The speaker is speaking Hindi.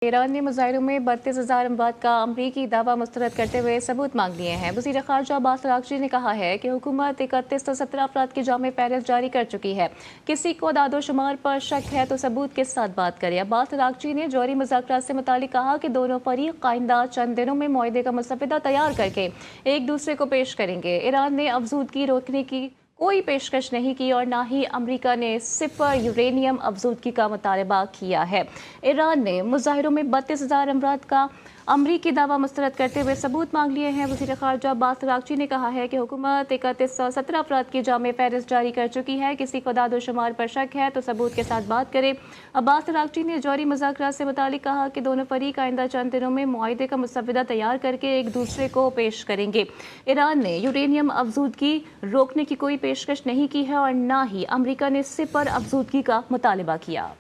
ईरान ने मुजाहिरों में 32,000 अमवात का अमरीकी दावा मुस्तरद करते हुए सबूत मांग लिए हैं। वज़ीर ख़ारजा अब्बास अराग़ची ने कहा है कि हुकूमत 3117 अफराद की जामे फहरिस्त जारी कर चुकी है। किसी को दादोशुमार पर शक है तो सबूत के साथ बात करे। अब्बास अराग़ची ने जौहरी मुज़ाकरात से मुतालिक कहा कि दोनों फरीक आइंदा चंद दिनों में मुआहदे का मुसव्वदा तैयार करके एक दूसरे को पेश करेंगे। ईरान ने अफजूदगी रोकने की कोई पेशकश नहीं की और न ही अमेरिका ने सिफर यूरेनियम अफजूदगी का मुतालबा किया है। ईरान ने मुजाहिरों में 32,000 अमवात का अमरीकी दावा मुस्तरद करते हुए सबूत मांग लिए हैं। वज़ीर ख़ारजा अब्बास अराग़ची ने कहा है कि हुकूमत 3117 अफराद की जामे फहरिस्त जारी कर चुकी है। किसी को दादोशुमार पर शक है तो सबूत के साथ बात करे। अब्बास अराग़ची ने जौहरी मुज़ाकरात से मुतालिक कहा कि दोनों फरीक आइंदा चंद दिनों में मुआहदे का मुसव्वदा तैयार करके एक दूसरे को पेश करेंगे। ईरान ने यूरेनियम अफजूदगी रोकने की कोई पेशकश नहीं की है और न ही अमेरिका ने सिफर अफजूदगी का मुतालबा किया।